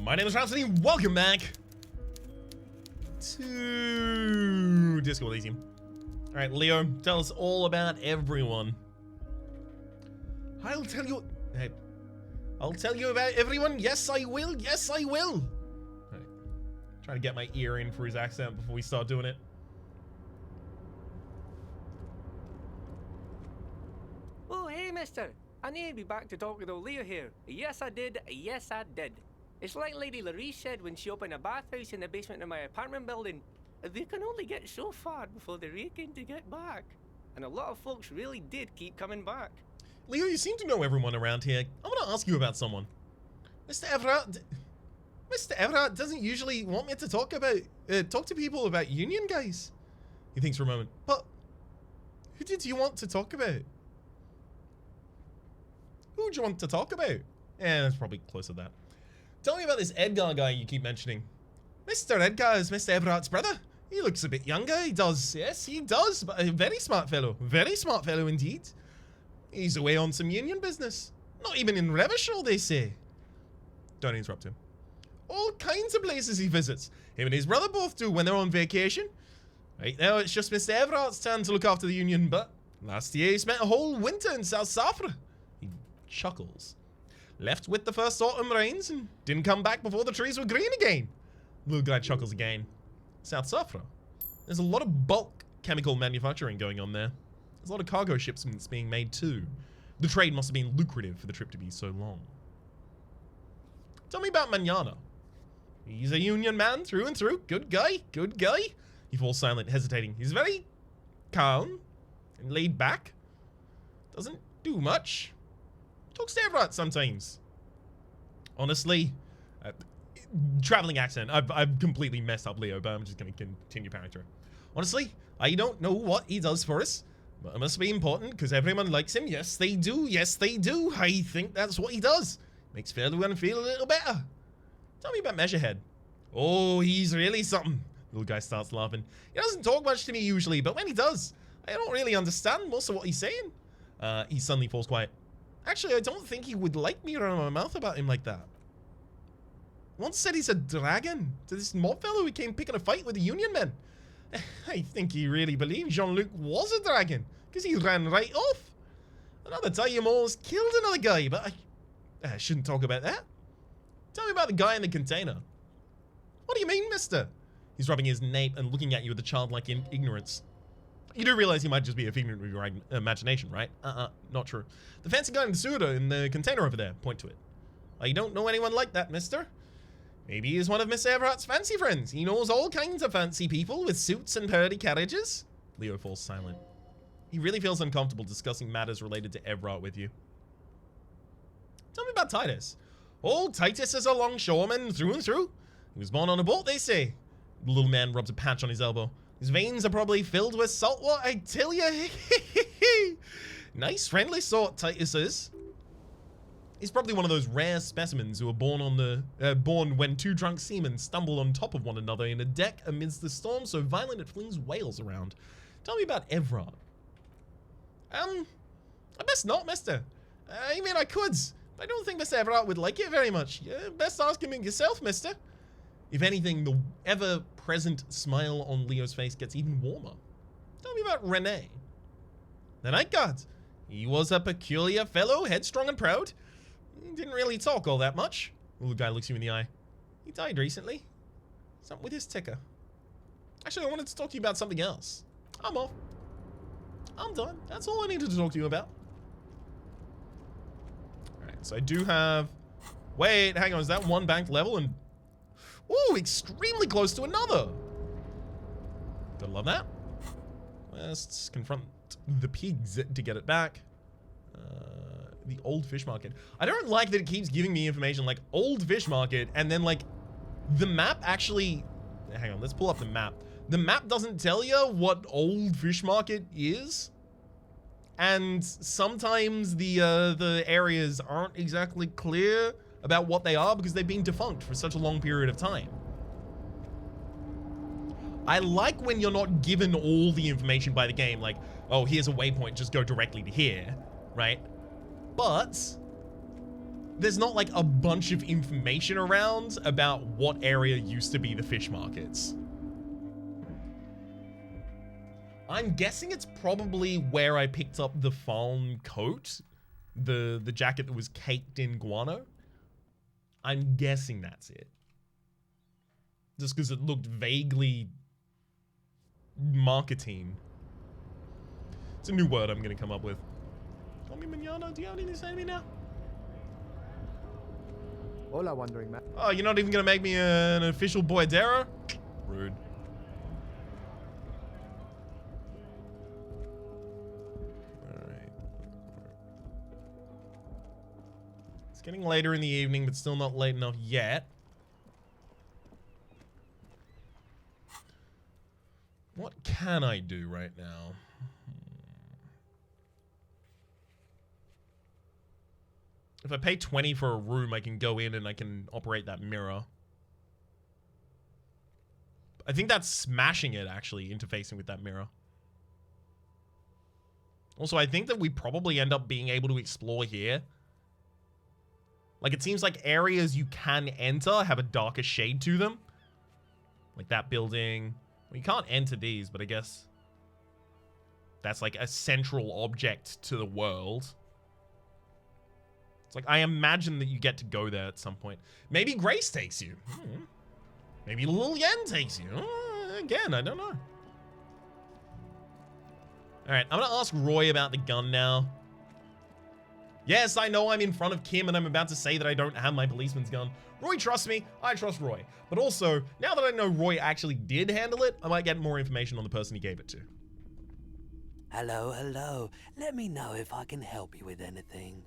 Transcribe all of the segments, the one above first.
My name is Rhapsody, welcome back to Disco Elysium. Alright, Leo, tell us all about everyone. I'll tell you about everyone, yes I will, yes I will. Alright, trying to get my ear in for his accent before we start doing it. Oh, hey, mister. I need to be back to talk with old Leo here. Yes, I did. Yes, I did. It's like Lady Larisse said when she opened a bathhouse in the basement of my apartment building. They can only get so far before they're aching to get back. And a lot of folks really did keep coming back. Leo, you seem to know everyone around here. I want to ask you about someone. Mr. Everett doesn't usually want me to talk to people about union guys. He thinks for a moment. But who did you want to talk about? Who do you want to talk about? Yeah, that's probably close to that. Tell me about this Edgar guy you keep mentioning. Mr. Edgar is Mr. Everett's brother. He looks a bit younger, he does. Yes, he does, but a very smart fellow. Very smart fellow indeed. He's away on some union business. Not even in Revachol, they say. Don't interrupt him. All kinds of places he visits. Him and his brother both do when they're on vacation. Right now, it's just Mr. Everett's turn to look after the union, but last year he spent a whole winter in South Safra. He chuckles. Left with the first autumn rains and didn't come back before the trees were green again. Little guy chuckles again. South Safra. There's a lot of bulk chemical manufacturing going on there. There's a lot of cargo shipments being made too. The trade must have been lucrative for the trip to be so long. Tell me about Manana. He's a union man through and through. Good guy, good guy. He falls silent, hesitating. He's very calm and laid back. Doesn't do much. Talks to Everett sometimes. Honestly, traveling accent. I've completely messed up Leo, but I'm just going to continue powering through. Honestly, I don't know what he does for us, but it must be important because everyone likes him. Yes, they do. Yes, they do. I think that's what he does. Makes everyone feel a little better. Tell me about Measurehead. Oh, he's really something. Little guy starts laughing. He doesn't talk much to me usually, but when he does, I don't really understand most of what he's saying. He suddenly falls quiet. Actually, I don't think he would like me running my mouth about him like that. Once said he's a dragon to this mob fellow who came picking a fight with the union men. I think he really believed Jean-Luc was a dragon because he ran right off. Another time he almost killed another guy, but I shouldn't talk about that. Tell me about the guy in the container. What do you mean, mister? He's rubbing his nape and looking at you with a childlike ignorance. You do realize he might just be a figment of your imagination, right? Not true. The fancy guy in the sewer in the container over there. Point to it. I don't know anyone like that, mister. Maybe he's one of Miss Everett's fancy friends. He knows all kinds of fancy people with suits and purdy carriages. Leo falls silent. He really feels uncomfortable discussing matters related to Everett with you. Tell me about Titus. Old Titus is a longshoreman through and through. He was born on a boat, they say. The little man rubs a patch on his elbow. His veins are probably filled with salt water, I tell ya. Nice, friendly sort, Titus is. He's probably one of those rare specimens who are born when two drunk seamen stumble on top of one another in a deck amidst the storm so violent it flings whales around. Tell me about Everett. I best not, mister. I mean, I could, but I don't think Mr. Everett would like it very much. Best ask him yourself, mister. If anything, the ever-present smile on Leo's face gets even warmer. Tell me about Rene. The night guard. He was a peculiar fellow, headstrong and proud. He didn't really talk all that much. The little guy looks you in the eye. He died recently. Something with his ticker. Actually, I wanted to talk to you about something else. I'm off. I'm done. That's all I needed to talk to you about. Alright, so I do have... Wait, hang on. Is that one banked level? And... Ooh, extremely close to another. Gotta love that. Let's confront the pigs to get it back. The old fish market. I don't like that it keeps giving me information like old fish market and then like the map actually... Hang on, let's pull up the map. The map doesn't tell you what old fish market is. And sometimes the areas aren't exactly clear about what they are because they've been defunct for such a long period of time. I like when you're not given all the information by the game, like, oh, here's a waypoint, just go directly to here, right? But there's not like a bunch of information around about what area used to be the fish markets. I'm guessing it's probably where I picked up the fawn coat, the jacket that was caked in guano. I'm guessing that's it. Just because it looked vaguely marketing. It's a new word I'm gonna come up with. Call me Manana. Do you have anything to say to me now? Hola, wandering man. Oh, you're not even gonna make me an official boyadero? Rude. Alright. It's getting later in the evening, but still not late enough yet. What can I do right now? If I pay 20 for a room, I can go in and I can operate that mirror. I think that's smashing it, actually, interfacing with that mirror. Also, I think that we probably end up being able to explore here. Like, it seems like areas you can enter have a darker shade to them. Like that building. Well, you can't enter these, but I guess that's like a central object to the world. It's like, I imagine that you get to go there at some point. Maybe Grace takes you. Maybe Lil Yen takes you. Again, I don't know. Alright, I'm gonna ask Roy about the gun now. Yes, I know I'm in front of Kim and I'm about to say that I don't have my policeman's gun. Roy trusts me, I trust Roy. But also, now that I know Roy actually did handle it, I might get more information on the person he gave it to. Hello, hello. Let me know if I can help you with anything.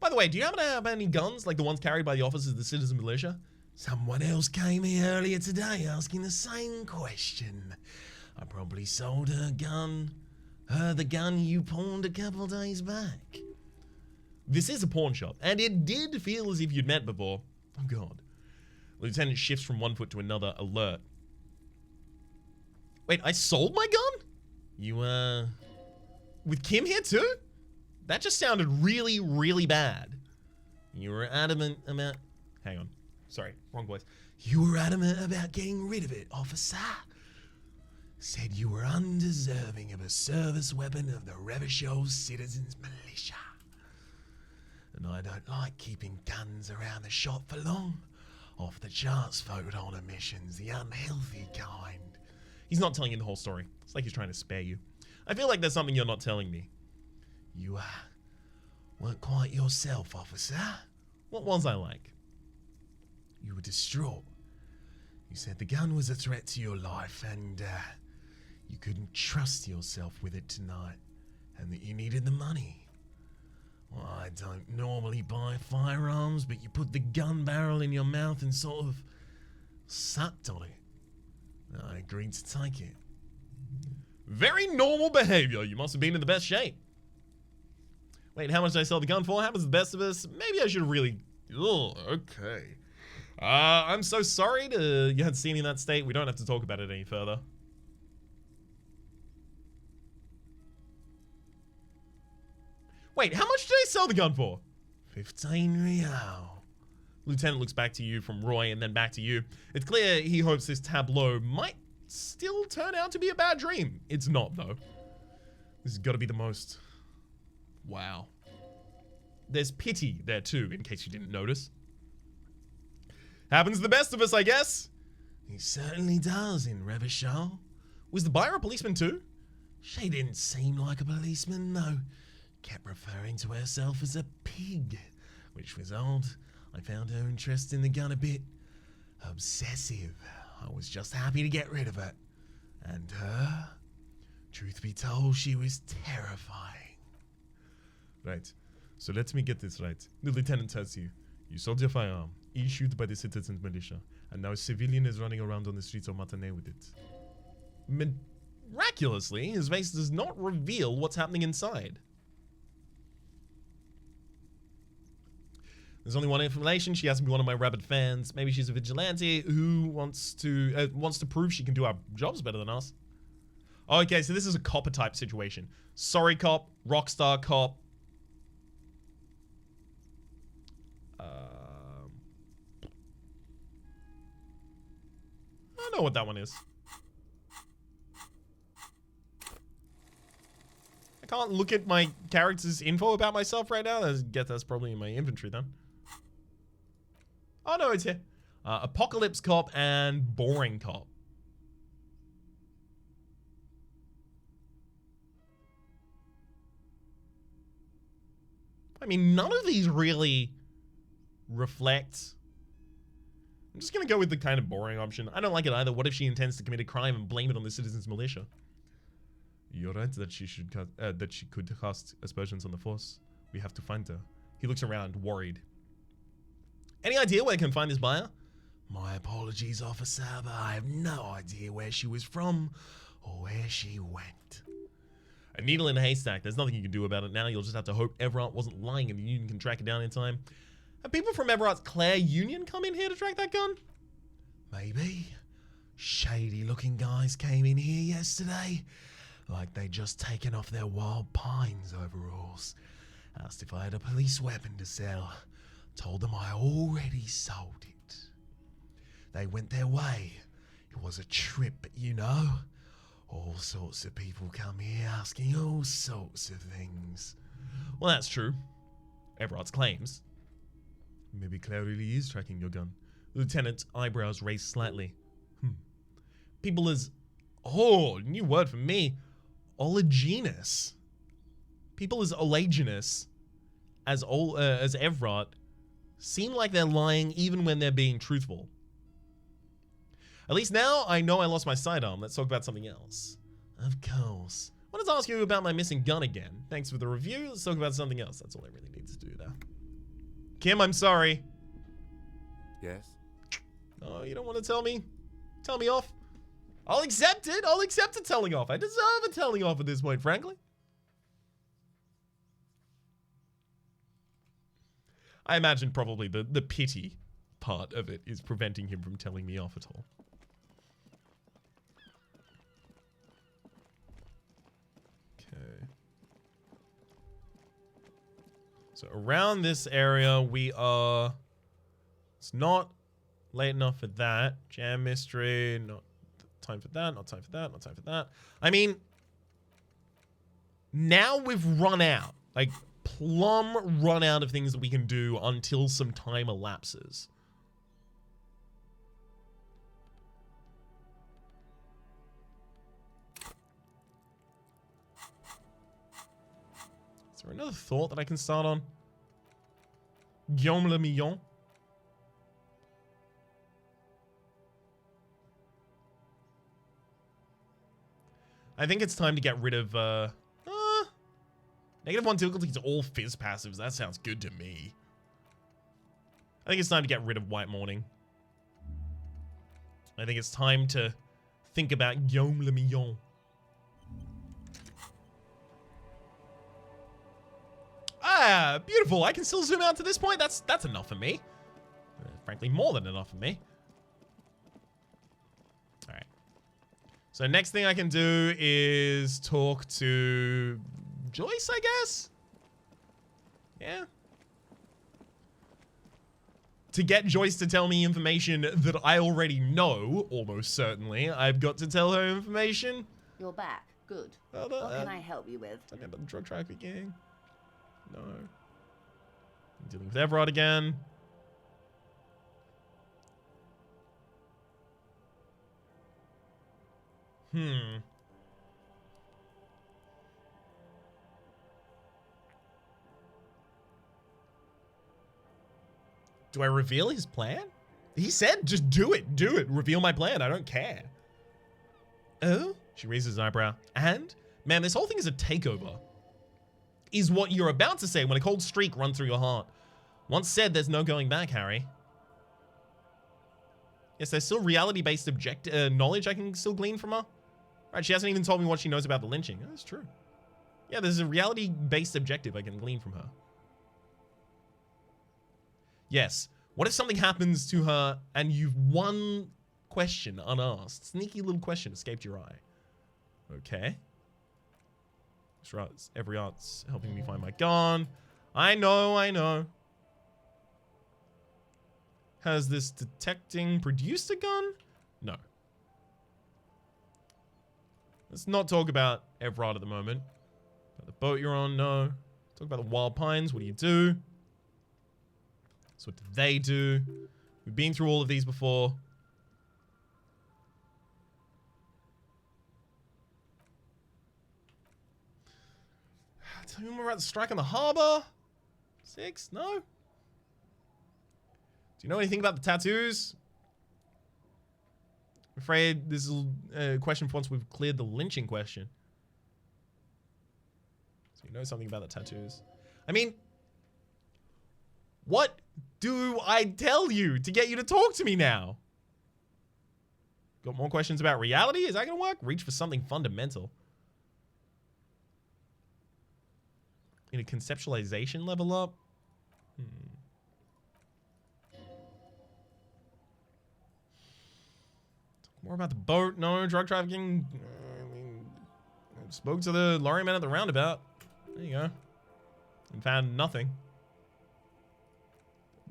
By the way, do you happen to have any guns like the ones carried by the officers of the citizen militia? Someone else came here earlier today asking the same question. I probably sold her the gun you pawned a couple days back. This is a pawn shop, and it did feel as if you'd met before. Oh god. Lieutenant shifts from one foot to another, alert. Wait, I sold my gun? You, with Kim here too? That just sounded really, really bad. You were adamant about... Hang on. Sorry, wrong voice. You were adamant about getting rid of it, officer. Said you were undeserving of a service weapon of the Rejoyce Citizens Militia. And I don't like keeping guns around the shop for long. Off the charts photon emissions, the unhealthy kind. He's not telling you the whole story. It's like he's trying to spare you. I feel like there's something you're not telling me. You, weren't quite yourself, officer. What was I like? You were distraught. You said the gun was a threat to your life and, you couldn't trust yourself with it tonight, and that you needed the money. Well, I don't normally buy firearms, but you put the gun barrel in your mouth and sort of sucked on it. I agreed to take it. Very normal behavior. You must have been in the best shape. Wait, how much did I sell the gun for? Happens to the best of us. Maybe I should have really... Oh, okay. I'm so sorry you had seen me in that state. We don't have to talk about it any further. Wait, how much did I sell the gun for? 15 real. Lieutenant looks back to you from Roy and then back to you. It's clear he hopes this tableau might still turn out to be a bad dream. It's not, though. This has got to be the most... Wow. There's pity there, too, in case you didn't notice. Happens to the best of us, I guess. He certainly does in Revachol. Was the buyer a policeman, too? She didn't seem like a policeman, no. Kept referring to herself as a pig, which was odd. I found her interest in the gun a bit obsessive. I was just happy to get rid of it. And her, truth be told, she was terrifying. Right, so let me get this right. The lieutenant tells you, you sold your firearm, issued by the citizens militia, and now a civilian is running around on the streets of Matanay with it. Miraculously, his face does not reveal what's happening inside. There's only one explanation. She has to be one of my rabid fans. Maybe she's a vigilante who wants to prove she can do our jobs better than us. Okay, so this is a copper type situation. Sorry cop, rockstar cop. know what that one is. I can't look at my character's info about myself right now. I guess that's probably in my inventory then. Oh no, it's here. Apocalypse Cop and Boring Cop. I mean, none of these really reflect. I'm just gonna go with the kind of boring option. I don't like it either. What if she intends to commit a crime and blame it on the citizens' militia? You're right that she could cast aspersions on the force. We have to find her. He looks around, worried. Any idea where I can find this buyer? My apologies, officer, but I have no idea where she was from or where she went. A needle in a haystack. There's nothing you can do about it now. You'll just have to hope Everett wasn't lying and the Union can track it down in time. Have people from Everett's Clare Union come in here to track that gun? Maybe. Shady looking guys came in here yesterday. Like they'd just taken off their Wild Pines overalls. Asked if I had a police weapon to sell. Told them I already sold it. They went their way. It was a trip, but you know. All sorts of people come here asking all sorts of things. Well, that's true. Everett's claims. Maybe Claire really is tracking your gun. Lieutenant's eyebrows raised slightly. People as... Oh, new word for me. Oleaginous. People as oleaginous as Everett seem like they're lying even when they're being truthful. At least now I know I lost my sidearm. Let's talk about something else. Of course. I wanted to ask you about my missing gun again. Thanks for the review. Let's talk about something else. That's all I really need to do now. Kim, I'm sorry. Yes? Oh, you don't want to tell me? Tell me off? I'll accept it. I'll accept a telling off. I deserve a telling off at this point, frankly. I imagine probably the pity part of it is preventing him from telling me off at all. Okay. So around this area we are... It's not late enough for that. Jam mystery, not time for that, not time for that, not time for that. I mean, now we've run out. Like, plumb run out of things that we can do until some time elapses. Is there another thought that I can start on? Guillaume le Millon? I think it's time to get rid of, -1 difficulty to all fizz passives. That sounds good to me. I think it's time to get rid of White Morning. I think it's time to think about Guillaume le Millon. Ah, beautiful. I can still zoom out to this point. That's enough for me. Frankly, more than enough for me. All right. So next thing I can do is talk to Joyce, I guess? Yeah. To get Joyce to tell me information that I already know, almost certainly, I've got to tell her information. You're back. Good. What can I help you with? Tell me about the drug trafficking. No. I'm dealing with Everett again. Do I reveal his plan? He said, just do it. Do it. Reveal my plan. I don't care. Oh? She raises an eyebrow. And? Man, this whole thing is a takeover. Is what you're about to say when a cold streak runs through your heart. Once said, there's no going back, Harry. Yes, there's still reality-based knowledge I can still glean from her. Right, she hasn't even told me what she knows about the lynching. Oh, that's true. Yeah, there's a reality-based objective I can glean from her. Yes. What if something happens to her and you've one question unasked? Sneaky little question escaped your eye. Okay. Every art's helping me find my gun. I know. Has this detecting produced a gun? No. Let's not talk about Everard at the moment. About the boat you're on, no. Talk about the Wild Pines. What do you do? So what do they do? We've been through all of these before. Tell me more about the strike on the harbor. 6? No? Do you know anything about the tattoos? I'm afraid this is a question for once we've cleared the lynching question. So you know something about the tattoos. I mean, what do I tell you to get you to talk to me now? Got more questions about reality? Is that going to work? Reach for something fundamental. In a conceptualization level up? More about the boat? No. Drug trafficking? I mean, I spoke to the lorry man at the roundabout. There you go. And found nothing.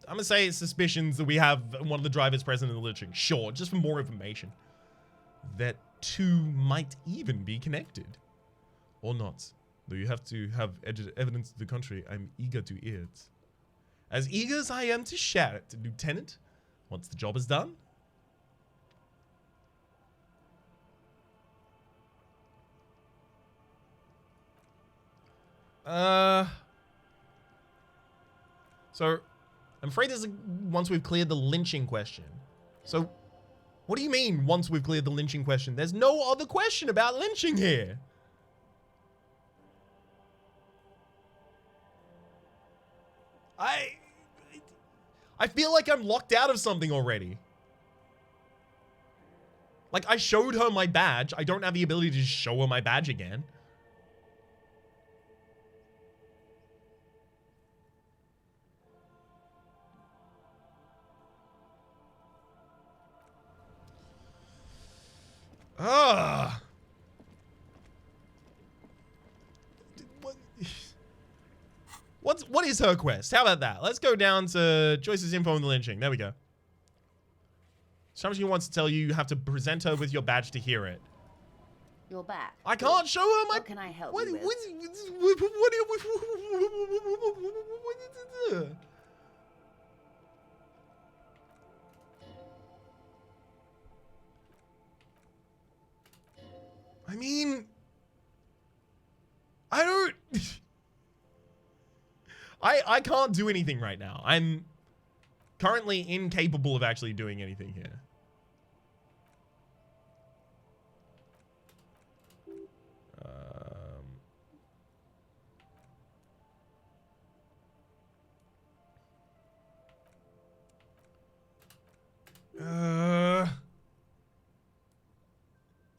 I'm gonna say it's suspicions that we have one of the drivers present in the lynching. Sure, just for more information. That two might even be connected. Or not. Though you have to have evidence to the contrary, I'm eager to hear it. As eager as I am to share it, Lieutenant, once the job is done. So, I'm afraid this is once we've cleared the lynching question. So, what do you mean, once we've cleared the lynching question? There's no other question about lynching here. I feel like I'm locked out of something already. Like, I showed her my badge. I don't have the ability to just show her my badge again. Ah. What is her quest? How about that? Let's go down to Joyce's info on the lynching. There we go. Something she wants to tell you, you have to present her with your badge to hear it. You're back. I can't show her my... What can I help you with? I mean... I don't... I can't do anything right now. I'm currently incapable of actually doing anything here.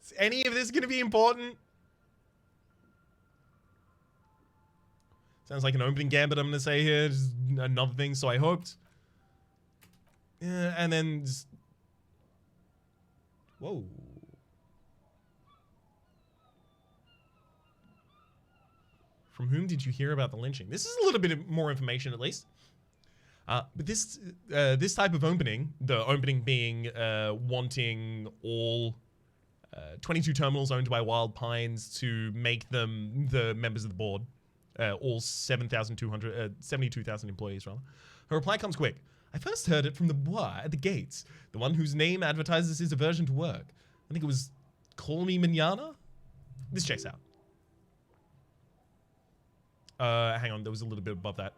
Is any of this going to be important? Sounds like an opening gambit I'm going to say here. Just another thing, so I hoped. Yeah, and then just... Whoa. From whom did you hear about the lynching? This is a little bit more information, at least. But this type of opening, the opening being wanting all 22 terminals owned by Wild Pines to make them the members of the board. All 72,000 employees, rather. Her reply comes quick. I first heard it from the boy at the gates, the one whose name advertises his aversion to work. I think it was Call Me Manana? This checks out. Hang on, there was a little bit above that.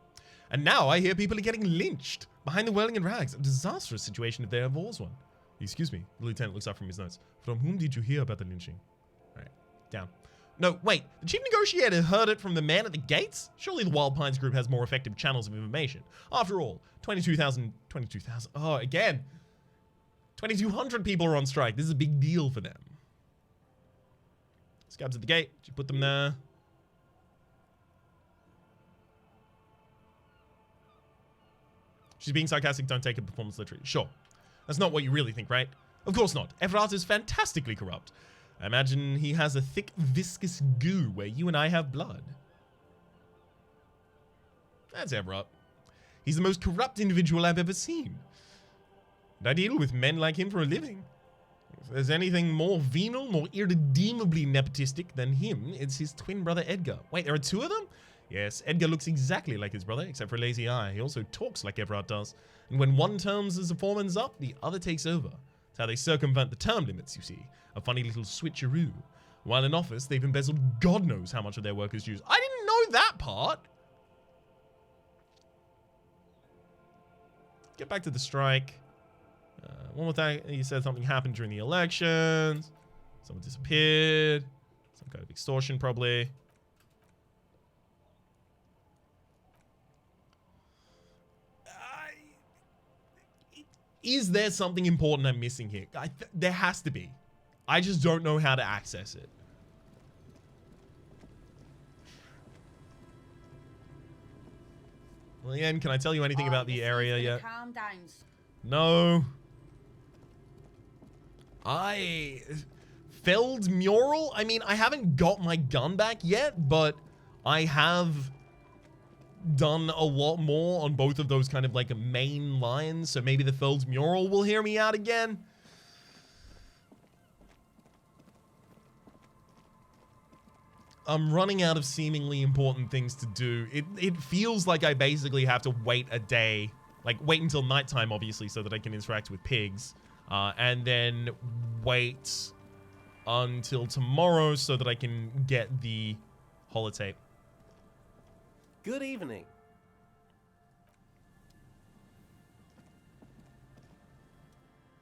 And now I hear people are getting lynched behind the whirling in rags. A disastrous situation if there ever was one. Excuse me. The lieutenant looks up from his notes. From whom did you hear about the lynching? All right, down. No, wait. The chief negotiator heard it from the man at the gates? Surely the Wild Pines group has more effective channels of information. After all, 22,000... Oh, again. 2,200 people are on strike. This is a big deal for them. Scabs at the gate. Did you put them there? She's being sarcastic. Don't take her performance literally. Sure. That's not what you really think, right? Of course not. Everard is fantastically corrupt. I imagine he has a thick, viscous goo where you and I have blood. That's Everard. He's the most corrupt individual I've ever seen. And I deal with men like him for a living. If there's anything more venal, more irredeemably nepotistic than him, it's his twin brother Edgar. Wait, there are two of them? Yes, Edgar looks exactly like his brother, except for a lazy eye. He also talks like Everard does. And when one terms as a foreman's up, the other takes over. That's how they circumvent the term limits, you see. A funny little switcheroo. While in office, they've embezzled God knows how much of their workers' dues. I didn't know that part! Get back to the strike. One more thing, he said something happened during the elections. Someone disappeared. Some kind of extortion, probably. Is there something important I'm missing here? There has to be. I just don't know how to access it. Leanne, can I tell you anything about the area yet? Calm down. No. Felled mural? I mean, I haven't got my gun back yet, but I have done a lot more on both of those kind of like main lines, so maybe the Felled mural will hear me out again. I'm running out of seemingly important things to do. It feels like I basically have to wait a day, like wait until nighttime, obviously, so that I can interact with pigs, and then wait until tomorrow so that I can get the holotape. Good evening.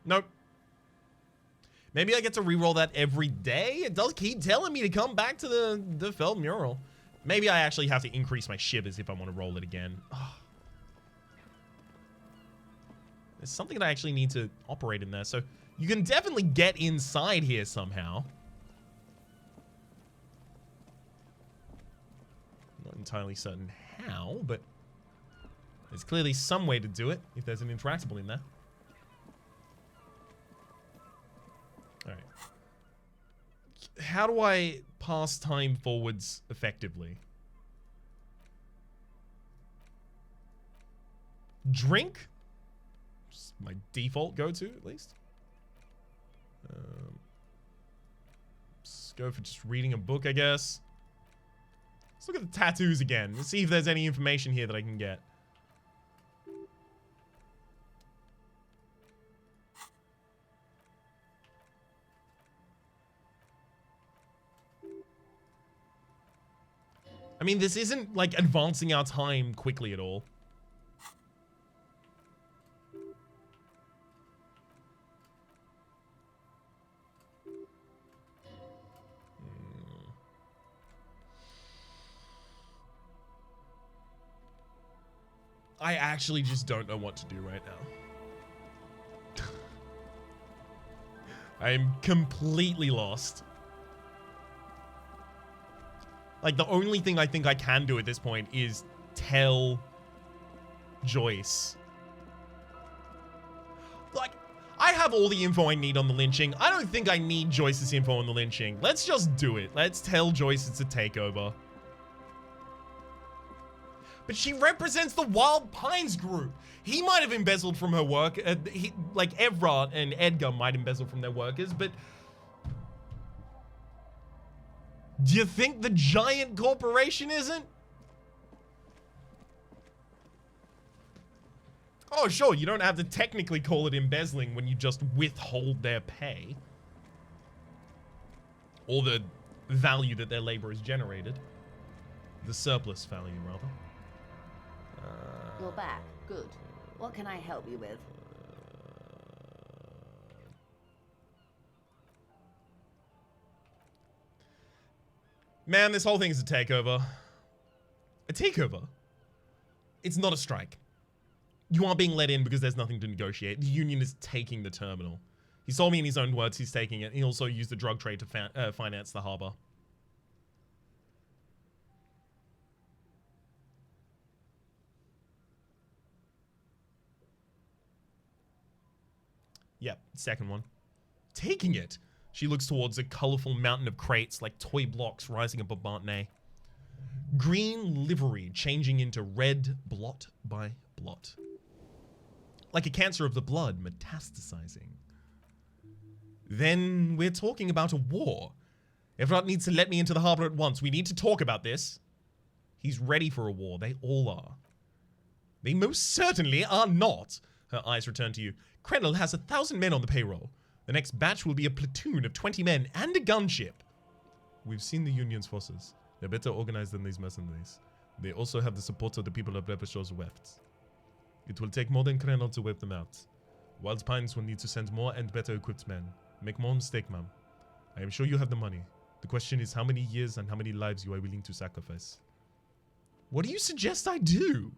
Nope. Maybe I get to reroll that every day? It does keep telling me to come back to the Felled mural. Maybe I actually have to increase my shivers if I want to roll it again. Oh. There's something that I actually need to operate in there. So you can definitely get inside here somehow. Not entirely certain how, but there's clearly some way to do it if there's an interactable in there. Alright. How do I pass time forwards effectively? Drink? Just my default go-to, at least. Let's go for just reading a book, I guess. Let's look at the tattoos again. Let's see if there's any information here that I can get. I mean, this isn't, like, advancing our time quickly at all. I actually just don't know what to do right now. I am completely lost. Like, the only thing I think I can do at this point is tell Joyce. Like, I have all the info I need on the lynching. I don't think I need Joyce's info on the lynching. Let's just do it. Let's tell Joyce it's a takeover. But she represents the Wild Pines group. He might have embezzled from her work. Like, Everard and Edgar might embezzle from their workers, but... do you think the giant corporation isn't? Oh, sure, you don't have to technically call it embezzling when you just withhold their pay. Or the value that their labor has generated. The surplus value, rather. You're back. Good. What can I help you with? Man, this whole thing is a takeover. A takeover? It's not a strike. You aren't being let in because there's nothing to negotiate. The union is taking the terminal. He told me in his own words he's taking it. He also used the drug trade to finance the harbor. Yep, second one. Taking it. She looks towards a colorful mountain of crates like toy blocks rising above Martinez. Green livery changing into red blot by blot. Like a cancer of the blood metastasizing. then we're talking about a war. Everett needs to let me into the harbor at once. We need to talk about this. He's ready for a war. They all are. They most certainly are not. Her eyes return to you. Krenel has 1,000 men on the payroll. The next batch will be a platoon of 20 men and a gunship. We've seen the Union's forces. They're better organized than these mercenaries. They also have the support of the people of Lepeshaw's Weft. It will take more than Krenel to wipe them out. Wild Pines will need to send more and better equipped men. Make no mistake, ma'am. I am sure you have the money. The question is how many years and how many lives you are willing to sacrifice. What do you suggest I do?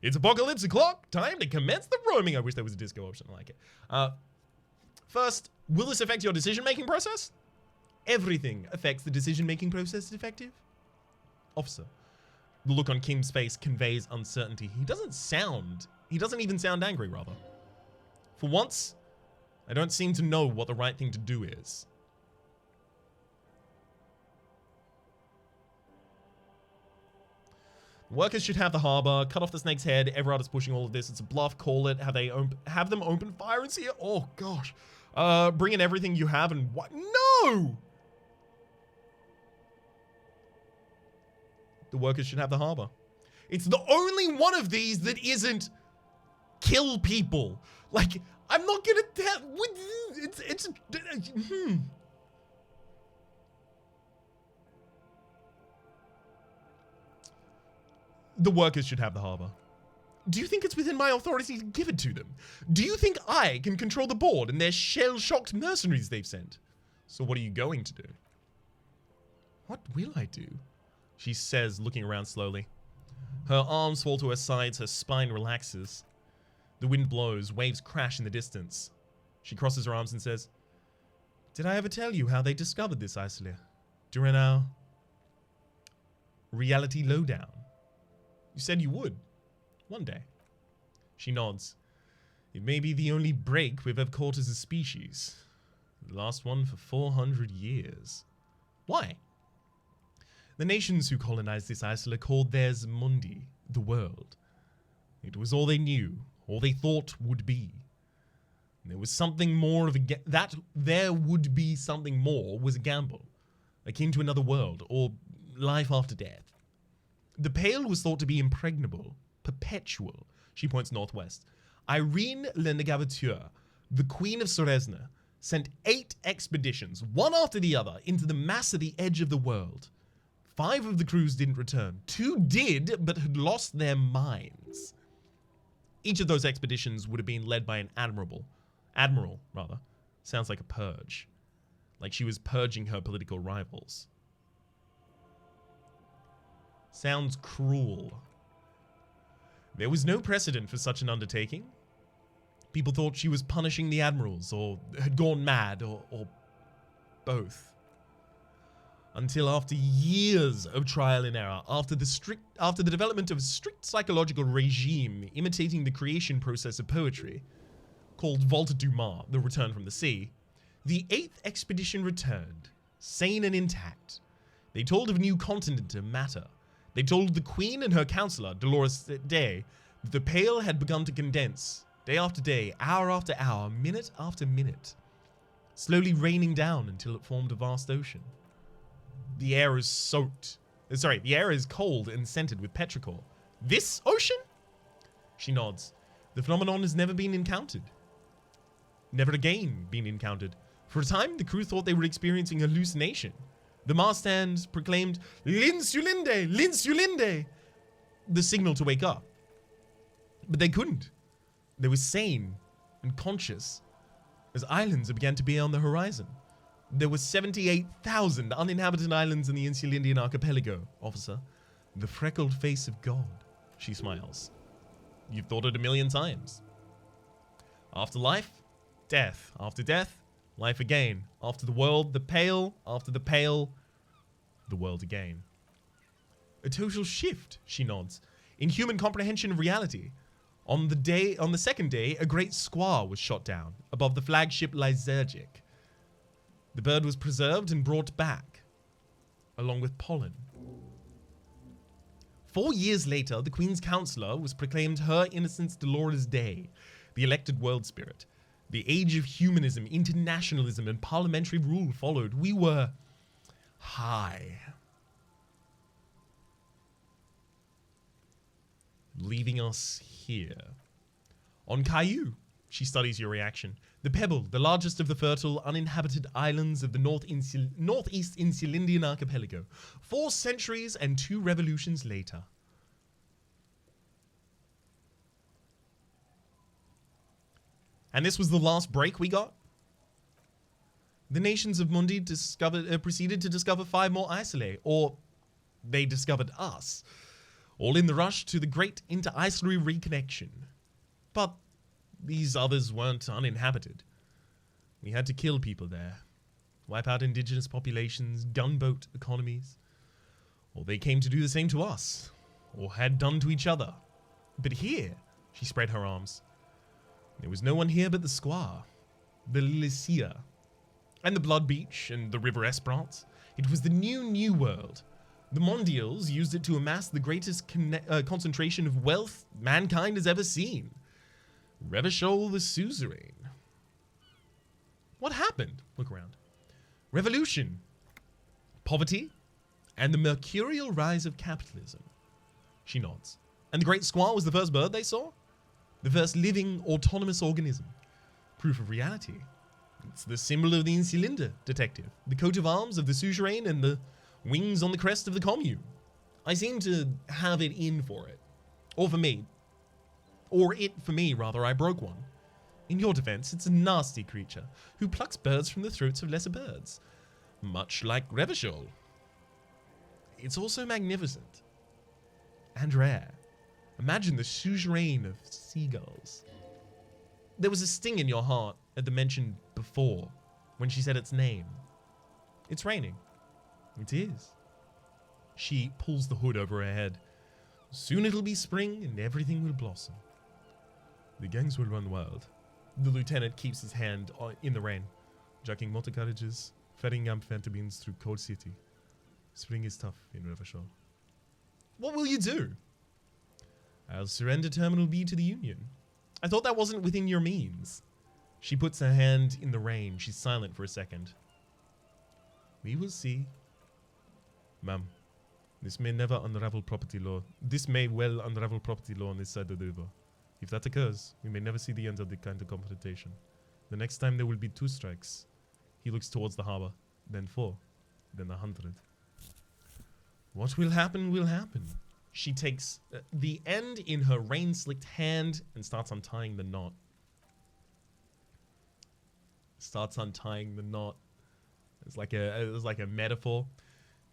It's apocalypse o'clock. Time to commence the roaming. I wish there was a disco option like it. First, will this affect your decision-making process? Everything affects the decision-making process, Detective. Officer. The look on Kim's face conveys uncertainty. He doesn't even sound angry, rather. For once, I don't seem to know what the right thing to do is. Workers should have the harbor, cut off the snake's head. Everard is pushing all of this. It's a bluff. Call it. Have them open fire and see it. Oh gosh. Bring in everything you have and what? No. The workers should have the harbor. It's the only one of these that isn't kill people. Like I'm not gonna tell. The workers should have the harbor. Do you think it's within my authority to give it to them? Do you think I can control the board and their shell-shocked mercenaries they've sent? So what are you going to do? What will I do? She says, looking around slowly. Her arms fall to her sides, her spine relaxes. The wind blows, waves crash in the distance. She crosses her arms and says, did I ever tell you how they discovered this isolate? During our reality lowdown? You said you would. One day. She nods. It may be the only break we've ever caught as a species. The last one for 400 years. Why? The nations who colonized this isolate called theirs Mundi, the world. It was all they knew, all they thought would be. There was something more of there would be something more was a gamble, akin to another world, or life after death. The Pale was thought to be impregnable, perpetual. She points northwest. Irene Le Negavature, the Queen of Sorezna, sent 8 expeditions, one after the other, into the mass at the edge of the world. 5 of the crews didn't return. 2 did, but had lost their minds. Each of those expeditions would have been led by an admiral. Sounds like a purge. Like she was purging her political rivals. Sounds cruel. There was no precedent for such an undertaking. People thought she was punishing the admirals, or had gone mad, or both. Until after years of trial and error, after the development of a strict psychological regime imitating the creation process of poetry, called Volta du Mar, the Return from the Sea, the 8th expedition returned, sane and intact. They told of a new continent of matter. They told the Queen and her counselor, Dolores Day, that the Pale had begun to condense, day after day, hour after hour, minute after minute, slowly raining down until it formed a vast ocean. The air is the air is cold and scented with petrichor. This ocean? She nods. The phenomenon has never been encountered. Never again been encountered. For a time, the crew thought they were experiencing hallucination. The mast-stand proclaimed, Linsulinde! Linsulinde! The signal to wake up. But they couldn't. They were sane and conscious as islands began to be on the horizon. There were 78,000 uninhabited islands in the Insulindian archipelago, officer. The freckled face of God. She smiles. You've thought it 1,000,000 times. After life, death. After death, life again. After the world, the Pale. After the Pale, the world again. A total shift, she nods, in human comprehension of reality. On the second day, a great squaw was shot down above the flagship Lysergic. The bird was preserved and brought back, along with pollen. 4 years later, the Queen's counselor was proclaimed Her Innocence Dolores Day, the elected world spirit. The age of humanism, internationalism, and parliamentary rule followed. We were high. Leaving us here. On Caillou, she studies your reaction. The Pebble, the largest of the fertile, uninhabited islands of the northeast Insulindian archipelago. 4 centuries and 2 revolutions later. And this was the last break we got? The nations of Mundi proceeded to discover 5 more isolae, or they discovered us, all in the rush to the great inter-isolary reconnection. But these others weren't uninhabited. We had to kill people there, wipe out indigenous populations, gunboat economies, or they came to do the same to us, or had done to each other. But here, she spread her arms. There was no one here but the squaw, the Elysium, and the Blood Beach and the River Esperance. It was the new world. The Mondials used it to amass the greatest concentration of wealth mankind has ever seen. Revachol the suzerain. What happened? Look around. Revolution, poverty, and the mercurial rise of capitalism. She nods. And the great squaw was the first bird they saw? The first living, autonomous organism. Proof of reality. It's the symbol of the Insulinda, detective. The coat of arms of the suzerain and the wings on the crest of the commune. I seem to have it in for it. Or for me. Or it for me, rather. I broke one. In your defense, it's a nasty creature who plucks birds from the throats of lesser birds. Much like Revachol. It's also magnificent. And rare. Imagine the suzerain of seagulls. There was a sting in your heart at the mention before, when she said its name. It's raining. It is. She pulls the hood over her head. Soon it'll be spring and everything will blossom. The gangs will run wild. The lieutenant keeps his hand in the rain, jacking motor carriages, ferrying amphetamines through Cold City. Spring is tough in Revachol. What will you do? I'll surrender Terminal B to the Union. I thought that wasn't within your means. She puts her hand in the rain. She's silent for a second. We will see. Ma'am, this may never unravel property law. This may well unravel property law on this side of the river. If that occurs, we may never see the end of the kind of confrontation. The next time there will be 2 strikes. He looks towards the harbor. Then 4. Then 100. What will happen will happen. She takes the end in her rain-slicked hand and starts untying the knot. Starts untying the knot. It's like a metaphor.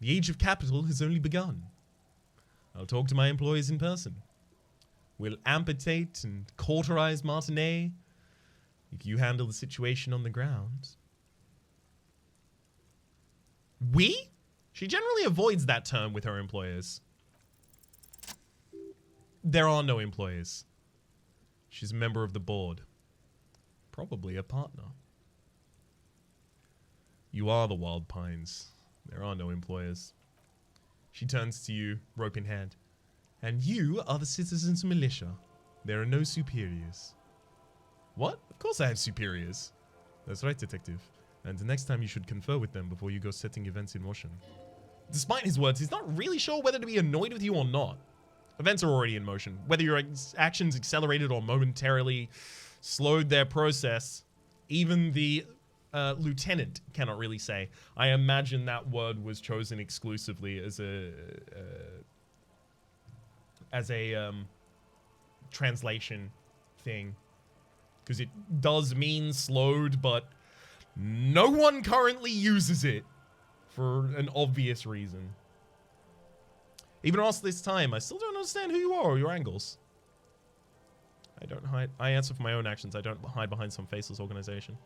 The age of capital has only begun. I'll talk to my employees in person. We'll amputate and cauterize Martinet if you handle the situation on the ground. We? She generally avoids that term with her employers. There are no employees. She's a member of the board. Probably a partner. You are the Wild Pines. There are no employers. She turns to you, rope in hand. And you are the citizens' militia. There are no superiors. What? Of course I have superiors. That's right, detective. And the next time you should confer with them before you go setting events in motion. Despite his words, he's not really sure whether to be annoyed with you or not. Events are already in motion. Whether your actions accelerated or momentarily slowed their process, even the lieutenant cannot really say. I imagine that word was chosen exclusively as a translation thing, because it does mean slowed, but no one currently uses it for an obvious reason. Even after this time, I still don't understand who you are or your angles. I don't hide. I answer for my own actions. I don't hide behind some faceless organization.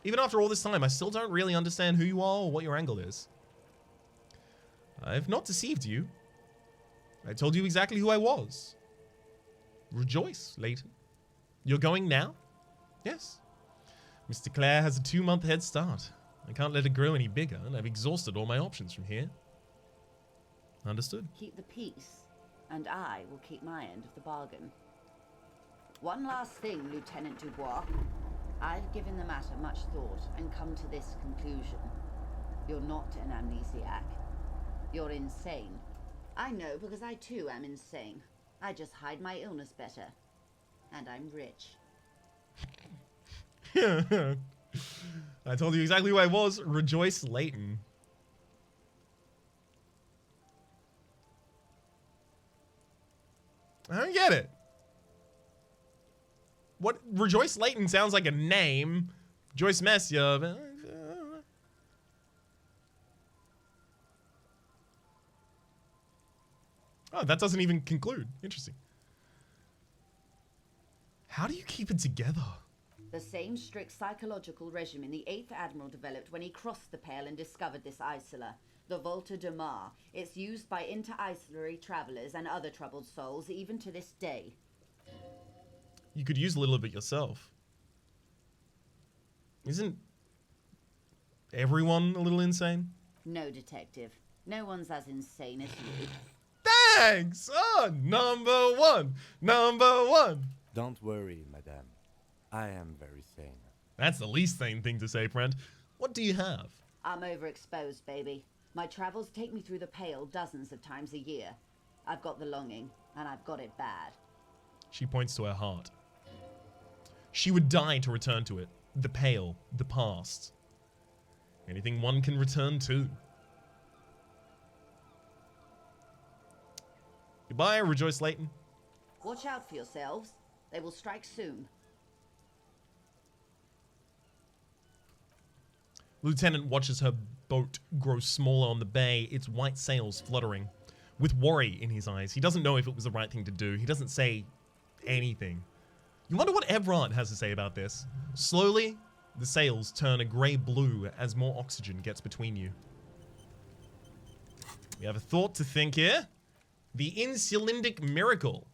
Even after all this time, I still don't really understand who you are or what your angle is. I've not deceived you. I told you exactly who I was. Rejoice, Leighton. You're going now? Yes. Mr. Clare has a 2-month head start. I can't let it grow any bigger, and I've exhausted all my options from here. Understood. Keep the peace. and I will keep my end of the bargain. One last thing, Lieutenant Dubois. I've given the matter much thought and come to this conclusion. You're not an amnesiac. You're insane. I know because I too am insane. I just hide my illness better. And I'm rich. I told you exactly who I was. Rejoyce Layton. I don't get it. What? Rejoyce Layton sounds like a name. Joyce Messia. Oh, that doesn't even conclude. Interesting. How do you keep it together? The same strict psychological regimen the 8th Admiral developed when he crossed the Pale and discovered this isola, the Volta de Mar. It's used by inter-isolary travelers and other troubled souls even to this day. You could use a little of it yourself. Isn't everyone a little insane? No, Detective. No one's as insane as you. Thanks! Oh, number one! Number one! Don't worry, madame. I am very sane. That's the least sane thing to say, friend. What do you have? I'm overexposed, baby. My travels take me through the Pale dozens of times a year. I've got the longing, and I've got it bad. She points to her heart. She would die to return to it. The Pale, the past. Anything one can return to. Goodbye, Rejoyce Layton. Watch out for yourselves. They will strike soon. Lieutenant watches her boat grow smaller on the bay, its white sails fluttering. With worry in his eyes, he doesn't know if it was the right thing to do. He doesn't say anything. You wonder what Everard has to say about this. Slowly, the sails turn a grey-blue as more oxygen gets between you. We have a thought to think here. The Insulindic Miracle.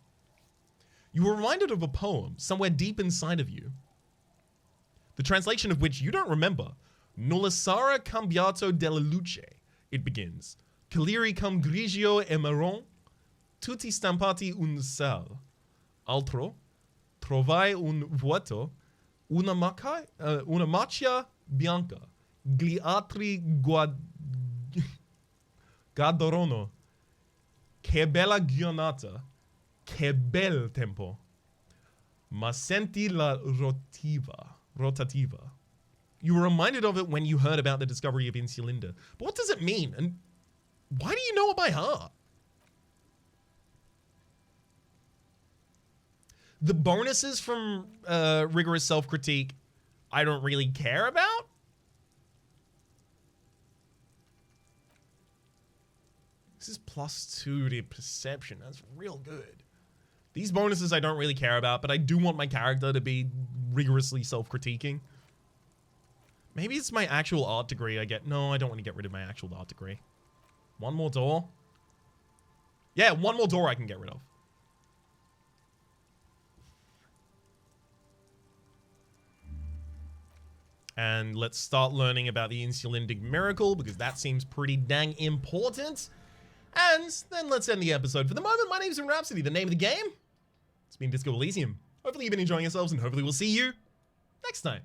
You were reminded of a poem somewhere deep inside of you. The translation of which you don't remember. Nulla sarà cambiato della luce. It begins. Caliri cum grigio e marron, tutti stampati un sal. Altro, trovai un vuoto, una macchia bianca, gli altri guardarono. Che bella giornata, che bel tempo. Ma senti la rotativa. You were reminded of it when you heard about the discovery of Insulinda. But what does it mean? And why do you know it by heart? The bonuses from rigorous self-critique, I don't really care about. This is +2 to perception. That's real good. These bonuses I don't really care about, but I do want my character to be rigorously self-critiquing. Maybe it's my actual art degree I get. No, I don't want to get rid of my actual art degree. One more door. Yeah, one more door I can get rid of. And let's start learning about the Insulindic Miracle, because that seems pretty dang important. And then let's end the episode. For the moment, my name's Rhapsody. The name of the game? It's been Disco Elysium. Hopefully you've been enjoying yourselves, and hopefully we'll see you next time.